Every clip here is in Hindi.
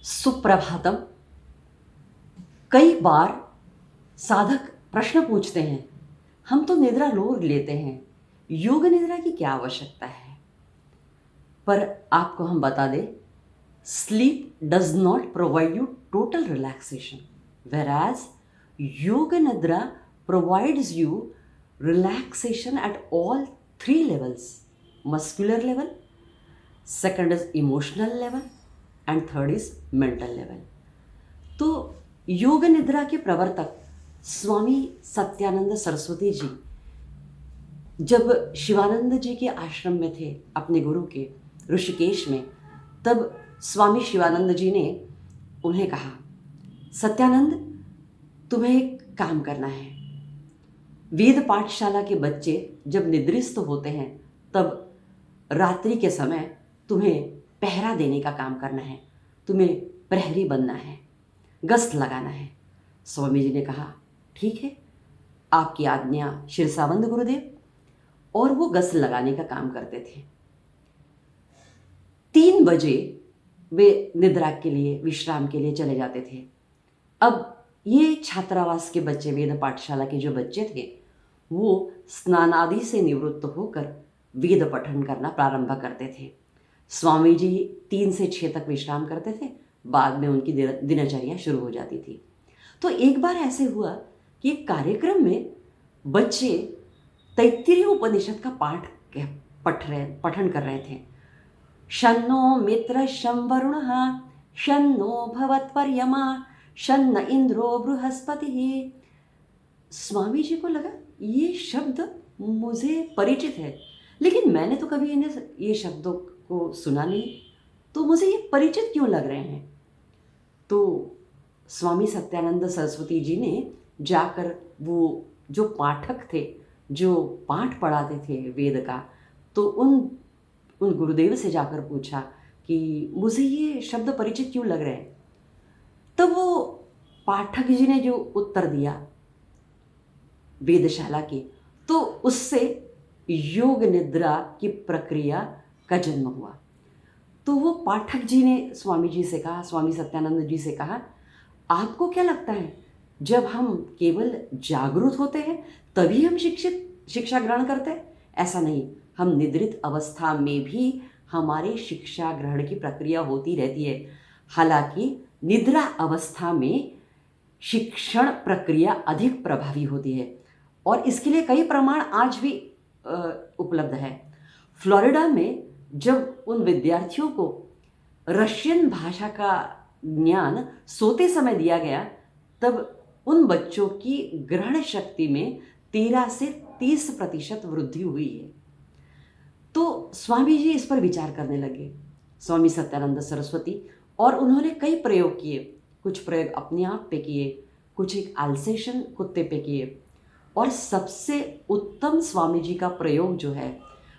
सुप्रभातम। कई बार साधक प्रश्न पूछते हैं, हम तो निद्रा लोग लेते हैं, योग निद्रा की क्या आवश्यकता है। पर आपको हम बता दें, sleep does not provide you total relaxation, whereas योग निद्रा provides you relaxation at all three levels: muscular level, second is emotional level, and third is mental level. तो योग निद्रा के प्रवर्तक स्वामी सत्यानंद सरस्वती जी जब शिवानंद जी के आश्रम में थे, अपने गुरु के ऋषिकेश में, तब स्वामी शिवानंद जी ने उन्हें कहा, सत्यानंद, तुम्हें एक काम करना है। वेद पाठशाला के बच्चे जब निद्रिस्त होते हैं, तब रात्रि के समय तुम्हें पहरा देने का काम करना है, तुम्हें प्रहरी बनना है, गश्त लगाना है। स्वामी जी ने कहा, ठीक है, आपकी आज्ञा शिरसाबंद गुरुदेव। और वो गश्त लगाने का काम करते थे। 3 बजे वे निद्रा के लिए, विश्राम के लिए चले जाते थे। अब ये छात्रावास के बच्चे, वेद पाठशाला के जो बच्चे थे, वो स्नान आदि से निवृत्त होकर वेद पठन करना प्रारंभ करते थे। स्वामी जी 3 से 6 तक विश्राम करते थे, बाद में उनकी दिनचर्या शुरू हो जाती थी। तो एक बार ऐसे हुआ कि एक कार्यक्रम में बच्चे तैत्तिरीय उपनिषद का पठन कर रहे थे। शन्नो मित्र शं वरुणः शन्नो भवत्वर्यमा शन्न इंद्रो बृहस्पतिः। स्वामी जी को लगा ये शब्द मुझे परिचित है, लेकिन मैंने तो कभी इन्हें ये शब्दों को सुना नहीं, तो मुझे ये परिचित क्यों लग रहे हैं। तो स्वामी सत्यानंद सरस्वती जी ने जाकर वो जो पाठक थे, जो पाठ पढ़ाते थे वेद का, तो उन गुरुदेव से जाकर पूछा कि मुझे ये शब्द परिचित क्यों लग रहे हैं। तब वो पाठक जी ने जो उत्तर दिया वेदशाला के, तो उससे योग निद्रा की प्रक्रिया का जन्म हुआ। तो वो पाठक जी ने स्वामी जी से कहा, स्वामी सत्यानंद जी से कहा, आपको क्या लगता है, जब हम केवल जागरूक होते हैं तभी हम शिक्षा ग्रहण करते हैं? ऐसा नहीं, हम निद्रित अवस्था में भी हमारे शिक्षा ग्रहण की प्रक्रिया होती रहती है। हालांकि निद्रा अवस्था में शिक्षण प्रक्रिया अधिक प्रभावी होती है, और इसके लिए कई प्रमाण आज भी उपलब्ध है। फ्लोरिडा में जब उन विद्यार्थियों को रशियन भाषा का ज्ञान सोते समय दिया गया, तब उन बच्चों की ग्रहण शक्ति में 13 से 30% वृद्धि हुई है। तो स्वामी जी इस पर विचार करने लगे, स्वामी सत्यानंद सरस्वती, और उन्होंने कई प्रयोग किए। कुछ प्रयोग अपने आप पे किए, कुछ एक अल्सेशन कुत्ते पे किए, और सबसे उत्तम स्वामी जी का प्रयोग जो है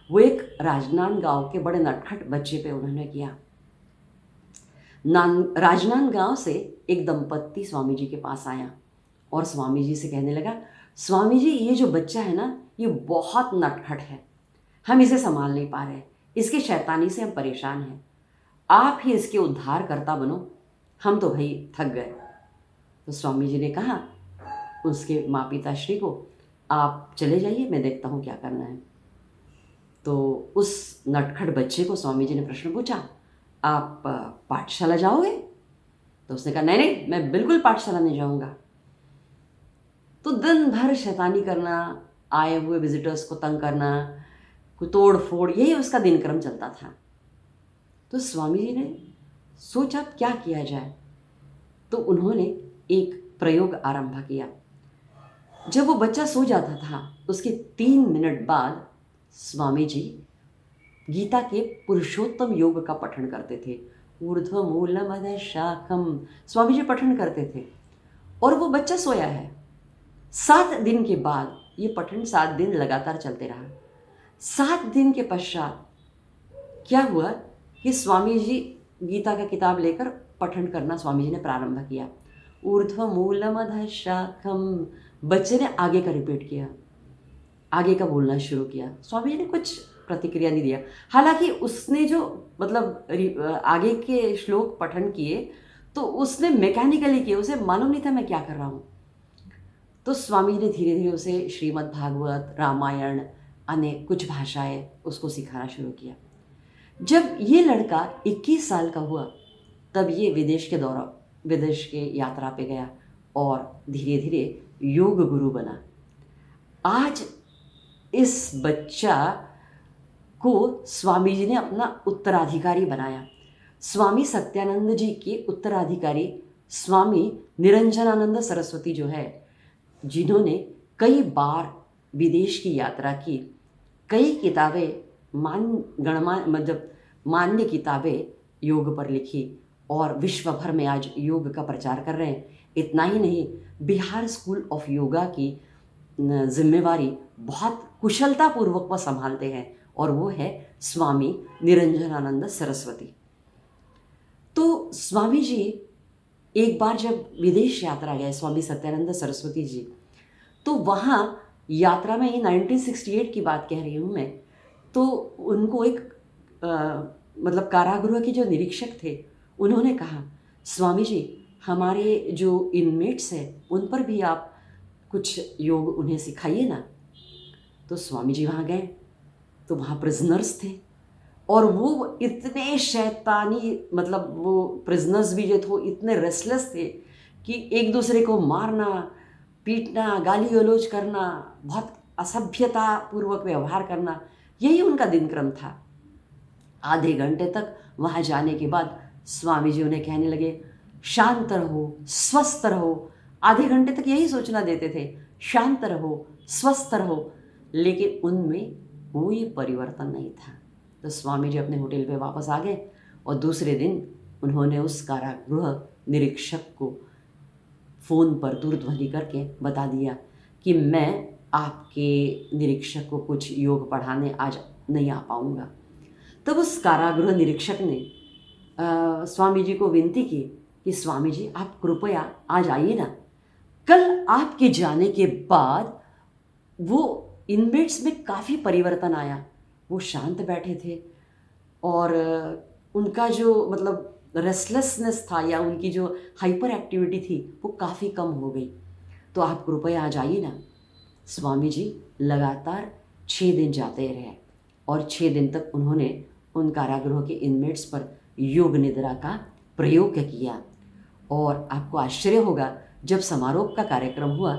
वो एक राजनांदगांव के बड़े नटखट बच्चे पे उन्होंने किया। राजनांदगांव से एक दंपत्ति स्वामी जी के पास आया और स्वामी जी से कहने लगा, स्वामी जी, ये जो बच्चा है ना, ये बहुत नटखट है, हम इसे संभाल नहीं पा रहे, इसकी शैतानी से हम परेशान हैं, आप ही इसके उद्धारकर्ता बनो, हम तो भाई थक गए। तो स्वामी जी ने कहा उसके माँ पिताश्री को, आप चले जाइए, मैं देखता हूँ क्या करना है। तो उस नटखट बच्चे को स्वामी जी ने प्रश्न पूछा, आप पाठशाला जाओगे? तो उसने कहा, नहीं नहीं, मैं बिल्कुल पाठशाला नहीं जाऊँगा। तो दिन भर शैतानी करना, आए हुए विजिटर्स को तंग करना, कोई तोड़ फोड़, यही उसका दिनक्रम चलता था। तो स्वामी जी ने सोचा क्या किया जाए, तो उन्होंने एक प्रयोग आरंभ किया। जब वो बच्चा सो जाता था, उसके 3 मिनट बाद स्वामी जी गीता के पुरुषोत्तम योग का पठन करते थे। ऊर्ध्व मूलम अधः शाखम, स्वामी जी पठन करते थे, और वो बच्चा सोया है। 7 दिन के बाद, ये पठन 7 दिन लगातार चलते रहा। 7 दिन के पश्चात क्या हुआ कि स्वामी जी गीता का किताब लेकर पठन करना स्वामी जी ने प्रारंभ किया। ऊर्ध्व मूलम अधः शाखम, बच्चे ने आगे का रिपीट किया, आगे का बोलना शुरू किया। स्वामी जी ने कुछ प्रतिक्रिया नहीं दिया। हालांकि उसने जो आगे के श्लोक पठन किए, तो उसने मैकेनिकली किया, उसे मालूम नहीं था मैं क्या कर रहा हूँ। तो स्वामी जी ने धीरे धीरे उसे श्रीमद् भागवत, रामायण, अन्य कुछ भाषाएं उसको सिखाना शुरू किया। जब ये लड़का 21 साल का हुआ तब ये विदेश के यात्रा पे गया और धीरे धीरे योग गुरु बना। आज इस बच्चा को स्वामी जी ने अपना उत्तराधिकारी बनाया। स्वामी सत्यानंद जी के उत्तराधिकारी स्वामी निरंजनानंद सरस्वती जो है, जिन्होंने कई बार विदेश की यात्रा की, कई किताबें मतलब मान्य किताबें योग पर लिखी और विश्व भर में आज योग का प्रचार कर रहे हैं। इतना ही नहीं, बिहार स्कूल ऑफ योगा की जिम्मेवारी बहुत कुशलतापूर्वक वह संभालते हैं और वो है स्वामी निरंजनानंद सरस्वती। तो स्वामी जी एक बार जब विदेश यात्रा गए, स्वामी सत्यानंद सरस्वती जी, तो वहाँ यात्रा में, ये 1968 की बात कह रही हूँ मैं, तो उनको एक मतलब कारागृह के जो निरीक्षक थे उन्होंने कहा, स्वामी जी हमारे जो इनमेट्स हैं उन पर भी आप कुछ योग उन्हें सिखाइए ना। तो स्वामी जी वहाँ गए तो वहाँ प्रिजनर्स थे और वो इतने शैतानी, मतलब वो प्रिजनर्स भी जो थे इतने रेस्टलेस थे कि एक दूसरे को मारना, पीटना, गाली गलौज करना, बहुत असभ्यता पूर्वक व्यवहार करना, यही उनका दिनक्रम था। आधे घंटे तक वहाँ जाने के बाद स्वामी जी उन्हें कहने लगे, शांत रहो, स्वस्थ रहो। आधे घंटे तक यही सोचना देते थे, शांत रहो, स्वस्थ रहो, लेकिन उनमें कोई परिवर्तन नहीं था। तो स्वामी जी अपने होटल पे वापस आ गए और दूसरे दिन उन्होंने उस कारागृह निरीक्षक को फ़ोन पर दूरध्वनि करके बता दिया कि मैं आपके निरीक्षक को कुछ योग पढ़ाने आज नहीं आ पाऊँगा। तब उस कारागृह निरीक्षक ने स्वामी जी को विनती की कि स्वामी जी आप कृपया आज आइए ना। कल आपके जाने के बाद वो इनमेट्स में काफ़ी परिवर्तन आया। वो शांत बैठे थे और उनका जो मतलब रेस्टलेसनेस था या उनकी जो हाइपर एक्टिविटी थी वो काफ़ी कम हो गई। तो आप कृपया आ जाइए ना। स्वामी जी लगातार 6 दिन जाते रहे और 6 दिन तक उन्होंने उन कारागृह के इनमेट्स पर योग निद्रा का प्रयोग किया। और आपको आश्चर्य होगा, जब समारोह का कार्यक्रम हुआ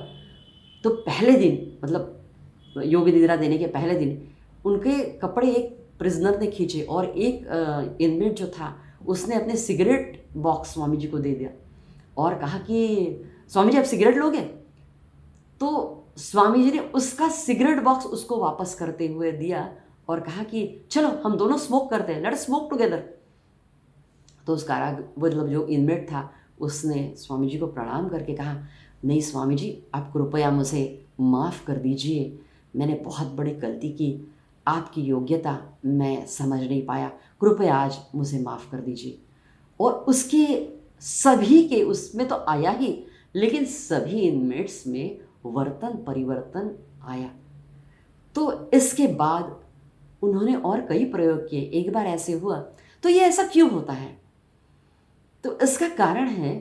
तो पहले दिन, मतलब योग निद्रा देने के पहले दिन, उनके कपड़े एक प्रिजनर ने खींचे और एक इनमेट जो था उसने अपने सिगरेट बॉक्स स्वामी जी को दे दिया और कहा कि स्वामी जी आप सिगरेट लोगे? तो स्वामी जी ने उसका सिगरेट बॉक्स उसको वापस करते हुए दिया और कहा कि चलो हम दोनों स्मोक करते हैं, लेट्स स्मोक टुगेदर। तो उस मतलब जो इनमेट था उसने स्वामी जी को प्रणाम करके कहा, नहीं स्वामी जी आप कृपया मुझे माफ़ कर दीजिए, मैंने बहुत बड़ी गलती की, आपकी योग्यता मैं समझ नहीं पाया, कृपया आज मुझे माफ़ कर दीजिए। और उसके सभी के उसमें तो आया ही, लेकिन सभी इनमेट्स में परिवर्तन आया। तो इसके बाद उन्होंने और कई प्रयोग किए। एक बार ऐसे हुआ, तो ये ऐसा क्यों होता है? तो इसका कारण है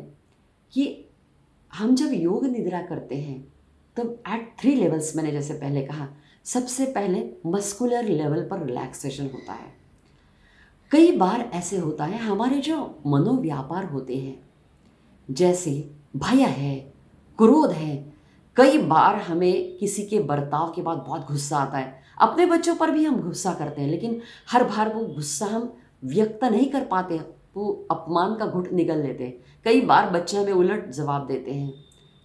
कि हम जब योग निद्रा करते हैं तब एट 3 लेवल्स, मैंने जैसे पहले कहा, सबसे पहले मस्कुलर लेवल पर रिलैक्सेशन होता है। कई बार ऐसे होता है हमारे जो मनोव्यापार होते हैं, जैसे भय है, क्रोध है, कई बार हमें किसी के बर्ताव के बाद बहुत गुस्सा आता है। अपने बच्चों पर भी हम गुस्सा करते हैं, लेकिन हर बार वो गुस्सा हम व्यक्त नहीं कर पाते, वो अपमान का घुट निगल लेते हैं। कई बार बच्चे हमें उलट जवाब देते हैं,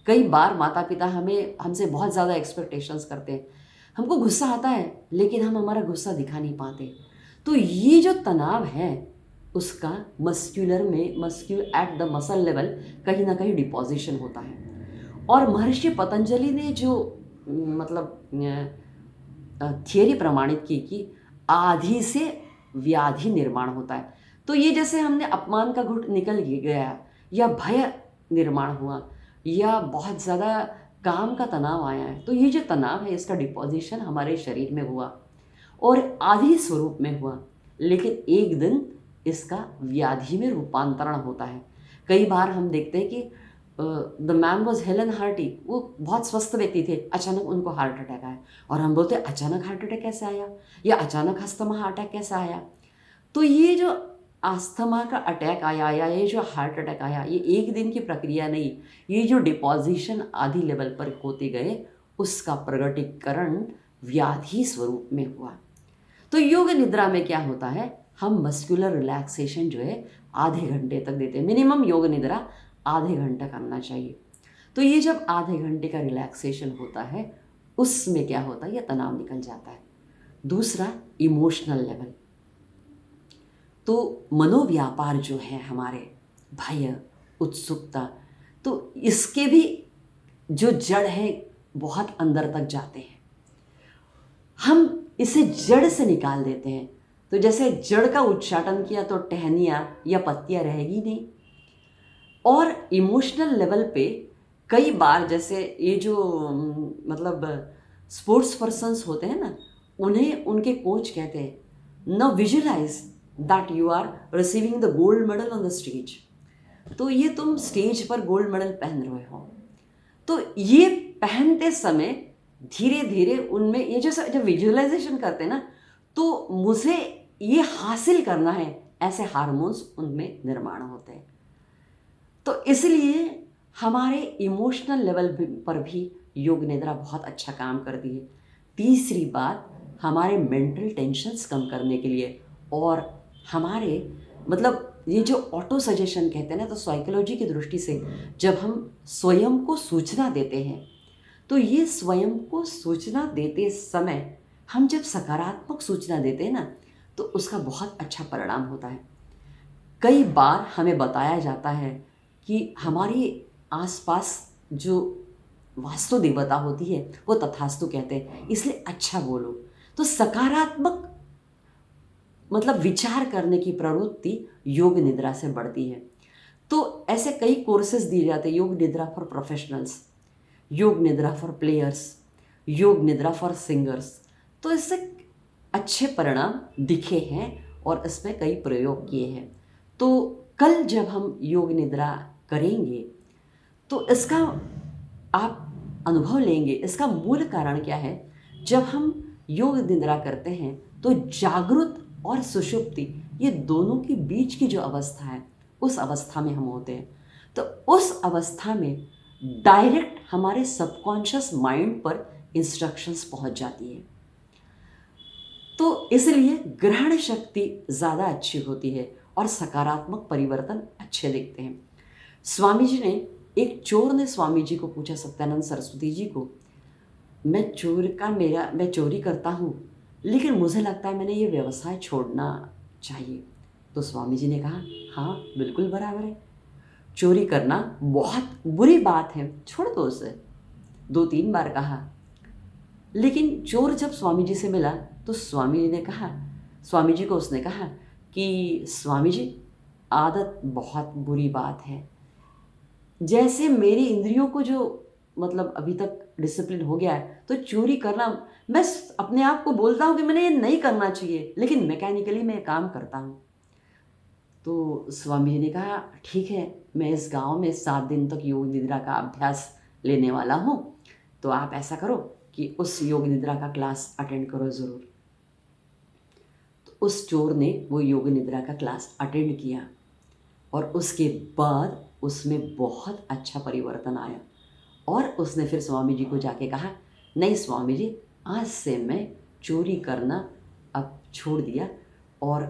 कई बार माता पिता हमसे बहुत ज़्यादा एक्सपेक्टेशंस करते हैं। हमको गुस्सा आता है लेकिन हम हमारा गुस्सा दिखा नहीं पाते। तो ये जो तनाव है उसका मस्क्यू एट द मसल लेवल कहीं ना कहीं डिपॉजिशन होता है। और महर्षि पतंजलि ने जो मतलब थियरी प्रमाणित की कि आधि से व्याधि निर्माण होता है। तो ये जैसे हमने अपमान का घुट निकल गया या भय निर्माण हुआ या बहुत ज़्यादा काम का तनाव आया है, तो ये जो तनाव है इसका डिपॉजिशन हमारे शरीर में हुआ और आधि स्वरूप में हुआ, लेकिन एक दिन इसका व्याधि में रूपांतरण होता है। कई बार हम देखते हैं कि the man was Helen hearty, वो बहुत स्वस्थ व्यक्ति थे, अचानक उनको हार्ट अटैक आया, और हम बोलते हैं अचानक हार्ट अटैक कैसे आया, या अचानक अस्थमा हार्ट अटैक कैसे आया। तो ये जो अस्थमा का अटैक आया या ये जो हार्ट अटैक आया, ये एक दिन की प्रक्रिया नहीं, ये जो डिपॉजिशन आदि लेवल पर होते गए, उसका प्रगटीकरण व्याधि स्वरूप में हुआ। तो योग निद्रा में क्या होता है, हम मस्कुलर रिलैक्सेशन जो है आधे घंटे तक देते हैं। मिनिमम योग निद्रा आधे घंटा करना चाहिए। तो ये जब आधे घंटे का रिलैक्सेशन होता है, उसमें क्या होता है, ये तनाव निकल जाता है। दूसरा, इमोशनल लेवल। तो मनोव्यापार जो है हमारे, भय, उत्सुकता, तो इसके भी जो जड़ है बहुत अंदर तक जाते हैं, हम इसे जड़ से निकाल देते हैं। तो जैसे जड़ का उच्चाटन किया तो टहनियाँ या पत्तियाँ रहेगी नहीं। और इमोशनल लेवल पे कई बार जैसे ये जो मतलब स्पोर्ट्स पर्सन्स होते हैं ना, उन्हें उनके कोच कहते हैं now visualise that you are receiving the gold medal on the stage. तो ये तुम स्टेज पर गोल्ड मेडल पहन रहे हो, तो ये पहनते समय धीरे धीरे उनमें ये जो जब विजुअलाइजेशन करते हैं ना, तो मुझे ये हासिल करना है, ऐसे हार्मोन्स उनमें निर्माण होते हैं। तो इसलिए हमारे इमोशनल लेवल पर भी योग निद्रा बहुत अच्छा काम करती है। तीसरी बात, हमारे मेंटल टेंशन्स कम करने के लिए, और हमारे मतलब ये जो ऑटो सजेशन कहते हैं ना, तो साइकोलॉजी की दृष्टि से जब हम स्वयं को सूचना देते हैं, तो ये स्वयं को सूचना देते समय हम जब सकारात्मक सूचना देते हैं ना, तो उसका बहुत अच्छा परिणाम होता है। कई बार हमें बताया जाता है कि हमारी आसपास जो वास्तु देवता होती है वो तथास्तु कहते हैं, इसलिए अच्छा बोलो। तो सकारात्मक मतलब विचार करने की प्रवृत्ति योग निद्रा से बढ़ती है। तो ऐसे कई कोर्सेज दिए जाते हैं, योग निद्रा फॉर प्रोफेशनल्स, योग निद्रा फॉर प्लेयर्स, योग निद्रा फॉर सिंगर्स। तो इससे अच्छे परिणाम दिखे हैं और इसमें कई प्रयोग किए हैं। तो कल जब हम योग निद्रा करेंगे तो इसका आप अनुभव लेंगे। इसका मूल कारण क्या है, जब हम योग निद्रा करते हैं तो जागृत और सुषुप्ति, ये दोनों के बीच की जो अवस्था है, उस अवस्था में हम होते हैं। तो उस अवस्था में डायरेक्ट हमारे सबकॉन्शियस माइंड पर इंस्ट्रक्शंस पहुंच जाती है। तो इसलिए ग्रहण शक्ति ज़्यादा अच्छी होती है और सकारात्मक परिवर्तन अच्छे दिखते हैं। स्वामी जी ने, एक चोर ने स्वामी जी को पूछा, सत्यानंद सरस्वती जी को, मैं चोरी करता हूँ, लेकिन मुझे लगता है मैंने ये व्यवसाय छोड़ना चाहिए। तो स्वामी जी ने कहा, हाँ बिल्कुल बराबर है, चोरी करना बहुत बुरी बात है, छोड़ दो उसे। 2-3 बार कहा। लेकिन चोर जब स्वामी जी से मिला तो स्वामी जी को उसने कहा कि स्वामी जी, आदत बहुत बुरी बात है। जैसे मेरी इंद्रियों को जो मतलब अभी तक डिसिप्लिन हो गया है, तो चोरी करना, मैं अपने आप को बोलता हूँ कि मैंने ये नहीं करना चाहिए, लेकिन मैकेनिकली मैं काम करता हूँ। तो स्वामी जी ने कहा, ठीक है, मैं इस गांव में 7 दिन तक योग निद्रा का अभ्यास लेने वाला हूँ, तो आप ऐसा करो कि उस योग निद्रा का क्लास अटेंड करो ज़रूर। तो उस चोर ने वो योग निद्रा का क्लास अटेंड किया और उसके बाद उसमें बहुत अच्छा परिवर्तन आया। और उसने फिर स्वामी जी को जाके कहा, नहीं स्वामी जी, आज से मैं चोरी करना अब छोड़ दिया, और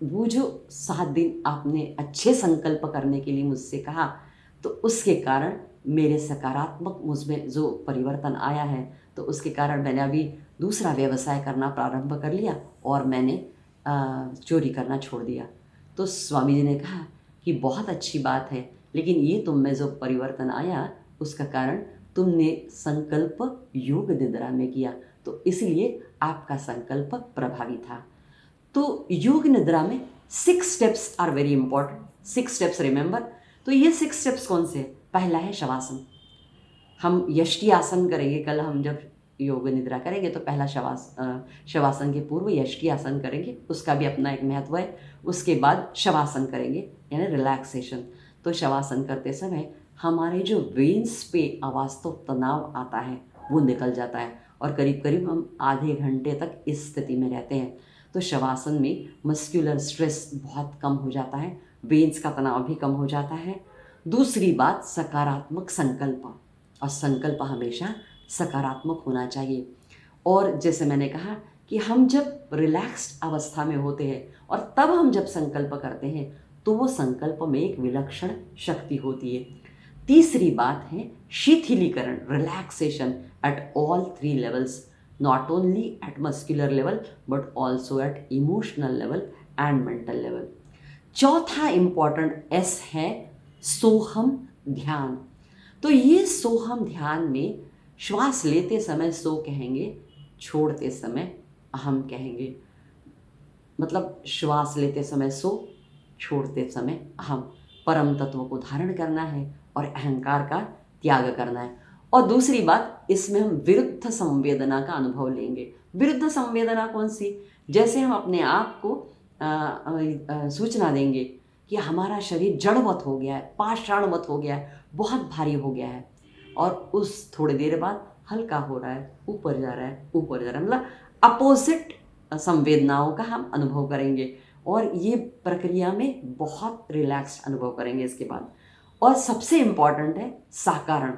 वो जो 7 दिन आपने अच्छे संकल्प करने के लिए मुझसे कहा, तो उसके कारण मेरे सकारात्मक मुझमें जो परिवर्तन आया है, तो उसके कारण मैंने अभी दूसरा व्यवसाय करना प्रारंभ कर लिया और मैंने चोरी करना छोड़ दिया। तो स्वामी जी ने कहा कि बहुत अच्छी बात है, लेकिन ये तुम में जो परिवर्तन आया उसका कारण तुमने संकल्प योग निद्रा में किया, तो इसलिए आपका संकल्प प्रभावी था। तो योग निद्रा में 6 steps are very important. 6 steps remember. तो ये 6 स्टेप्स कौन से? पहला है शवासन। हम यष्टि आसन करेंगे। कल हम जब योग निद्रा करेंगे तो पहला शवासन के पूर्व यष्टि आसन करेंगे, उसका भी अपना एक महत्व है। उसके बाद शवासन करेंगे, यानी रिलैक्सेशन। तो शवासन करते समय हमारे जो वेन्स पे अवास्तव तनाव आता है वो निकल जाता है और करीब करीब हम आधे घंटे तक इस स्थिति में रहते हैं। तो शवासन में मस्कुलर स्ट्रेस बहुत कम हो जाता है, वेन्स का तनाव भी कम हो जाता है। दूसरी बात, सकारात्मक संकल्प, और संकल्प हमेशा सकारात्मक होना चाहिए। और जैसे मैंने कहा कि हम जब रिलैक्स्ड अवस्था में होते हैं और तब हम जब संकल्प करते हैं तो वो संकल्प में एक विलक्षण शक्ति होती है। तीसरी बात है शिथिलीकरण, relaxation at all 3 levels, not only at muscular level but also at emotional level and mental level. चौथा इंपॉर्टेंट एस है सोहम ध्यान। तो ये सोहम ध्यान में श्वास लेते समय सो कहेंगे, छोड़ते समय अहम कहेंगे। मतलब श्वास लेते समय सो, छोड़ते समय अहम। परम तत्व को धारण करना है और अहंकार का त्याग करना है। और दूसरी बात, इसमें हम विरुद्ध संवेदना का अनुभव लेंगे। विरुद्ध संवेदना कौन सी? जैसे हम अपने आप को सूचना देंगे कि हमारा शरीर जड़वत हो गया है, पाषाणवत हो गया है, बहुत भारी हो गया है, और उस थोड़ी देर बाद हल्का हो रहा है, ऊपर जा रहा है, ऊपर जा रहा है, मतलब अपोजिट संवेदनाओं का हम अनुभव करेंगे और ये प्रक्रिया में बहुत रिलैक्स्ड अनुभव करेंगे इसके बाद। और सबसे इम्पॉर्टेंट है साकारण।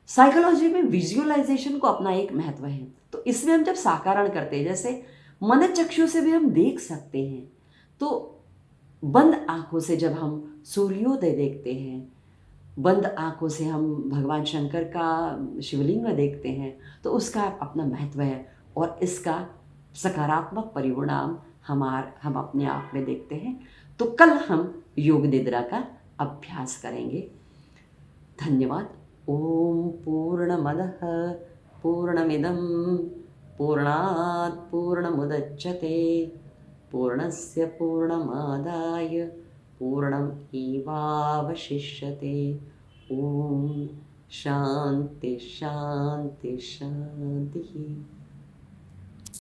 साइकोलॉजी में विजुअलाइजेशन को अपना एक महत्व है। तो इसमें हम जब साकारण करते हैं, जैसे मन चक्षु से भी हम देख सकते हैं, तो बंद आंखों से जब हम सूर्योदय देखते हैं, बंद आंखों से हम भगवान शंकर का शिवलिंग देखते हैं, तो उसका अपना महत्व है और इसका सकारात्मक परिणाम हम अपने आप में देखते हैं। तो कल हम योग निद्रा का अभ्यास करेंगे। धन्यवाद। ओम पूर्णमदः पूर्णमिदं पूर्णात् पूर्णमुदच्यते पूर्णस्य पूर्णमादाय पूर्णमेवावशिष्यते। ओम शांति शांति शांति।